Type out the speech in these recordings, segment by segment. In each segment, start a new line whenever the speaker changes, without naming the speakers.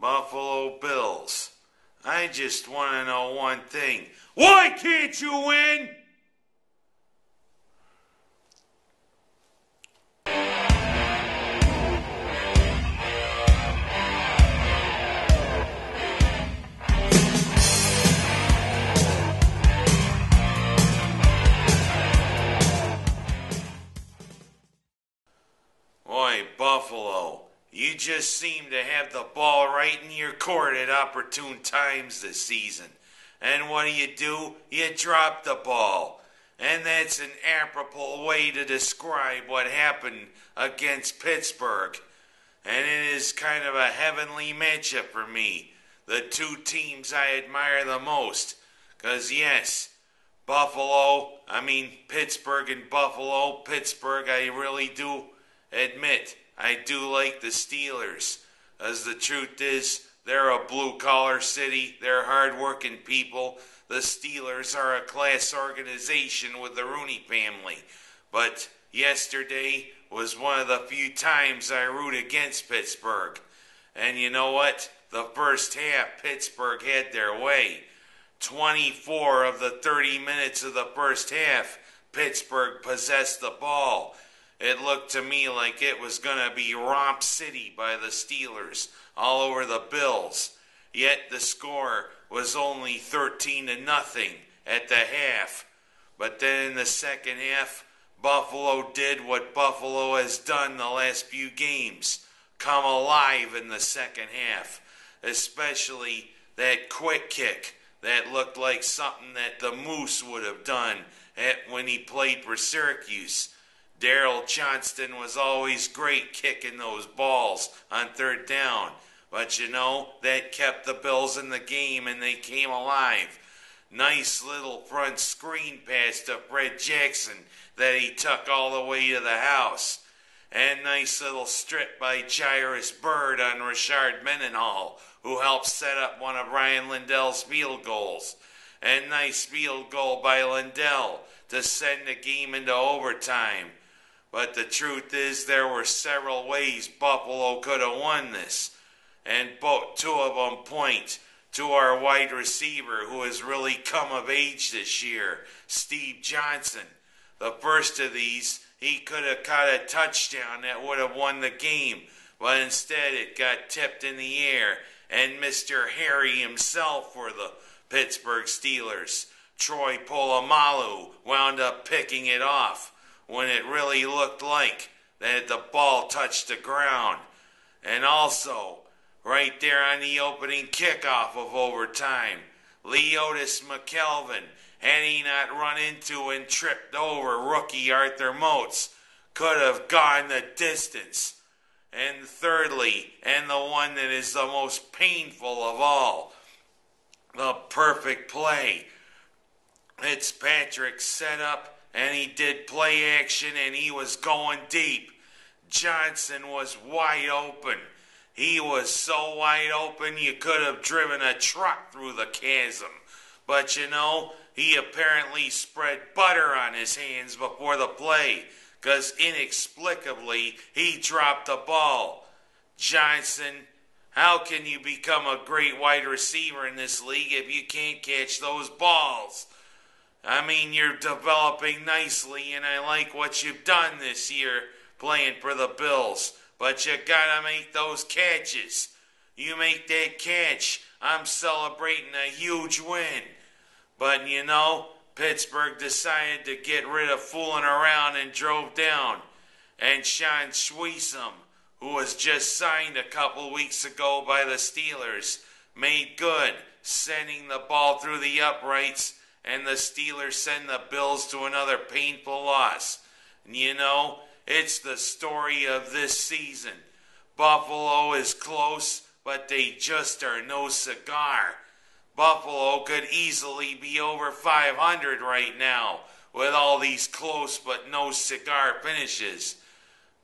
Buffalo Bills. I just want to know one thing. Why can't you win? Boy, Buffalo, you just seem to have the ball right in your court at opportune times this season. And what do? You drop the ball. And that's an apropos way to describe what happened against Pittsburgh. And it is kind of a heavenly matchup for me. The two teams I admire the most. Because yes, Pittsburgh and Buffalo. Pittsburgh, I really do admit, I do like the Steelers. As the truth is, they're a blue-collar city. They're hard-working people. The Steelers are a class organization with the Rooney family. But yesterday was one of the few times I root against Pittsburgh. And you know what? The first half, Pittsburgh had their way. 24 of the 30 minutes of the first half, Pittsburgh possessed the ball. It looked to me like it was going to be Romp City by the Steelers all over the Bills. Yet the score was only 13-0 at the half. But then in the second half, Buffalo did what Buffalo has done the last few games. Come alive in the second half. Especially that quick kick that looked like something that the Moose would have done when he played for Syracuse. Daryl Johnston was always great kicking those balls on third down. But you know, that kept the Bills in the game and they came alive. Nice little front screen pass to Fred Jackson that he took all the way to the house. And nice little strip by Jairus Byrd on Rashard Mendenhall, who helped set up one of Ryan Lindell's field goals. And nice field goal by Lindell to send the game into overtime. But the truth is, there were several ways Buffalo could have won this. And two of them point to our wide receiver who has really come of age this year, Steve Johnson. The first of these, he could have caught a touchdown that would have won the game. But instead, it got tipped in the air. And Mr. Harry himself for the Pittsburgh Steelers, Troy Polamalu, wound up picking it off when it really looked like that the ball touched the ground. And also, right there on the opening kickoff of overtime, Leotis McKelvin, had he not run into and tripped over rookie Arthur Moats, could have gone the distance. And thirdly, and the one that is the most painful of all, the perfect play. Fitzpatrick set up and he did play action and he was going deep. Johnson was wide open. He was so wide open you could have driven a truck through the chasm. But you know, he apparently spread butter on his hands before the play, because inexplicably he dropped the ball. Johnson, how can you become a great wide receiver in this league if you can't catch those balls? I mean, you're developing nicely, and I like what you've done this year playing for the Bills. But you gotta make those catches. You make that catch, I'm celebrating a huge win. But you know, Pittsburgh decided to get rid of fooling around and drove down. And Sean Schweesum, who was just signed a couple weeks ago by the Steelers, made good, sending the ball through the uprights, and the Steelers send the Bills to another painful loss. And you know, it's the story of this season. Buffalo is close, but they just are no cigar. Buffalo could easily be over 500 right now with all these close but no cigar finishes.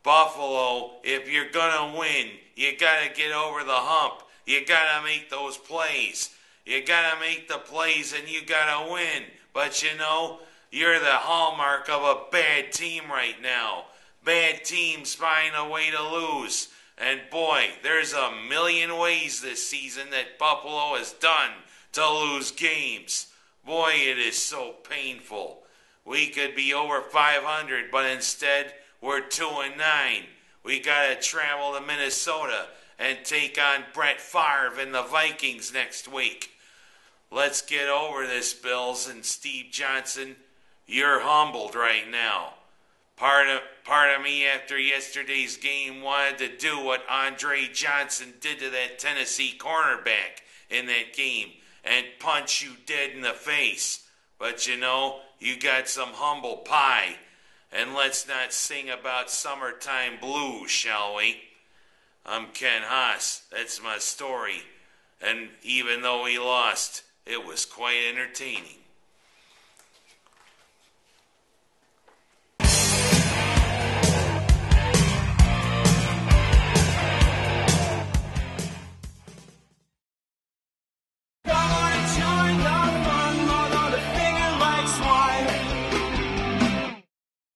Buffalo, if you're gonna win, you gotta get over the hump. You gotta make those plays. You gotta make the plays and you gotta win. But you know, you're the hallmark of a bad team right now. Bad teams find a way to lose. And boy, there's a million ways this season that Buffalo has done to lose games. Boy, it is so painful. We could be over 500, but instead we're 2-9. We gotta travel to Minnesota and take on Brett Favre and the Vikings next week. Let's get over this, Bills, and Steve Johnson. You're humbled right now. Part of me after yesterday's game wanted to do what Andre Johnson did to that Tennessee cornerback in that game and punch you dead in the face. But you know, you got some humble pie. And let's not sing about summertime blues, shall we? I'm Ken Haas. That's my story. And even though we lost, it was quite entertaining.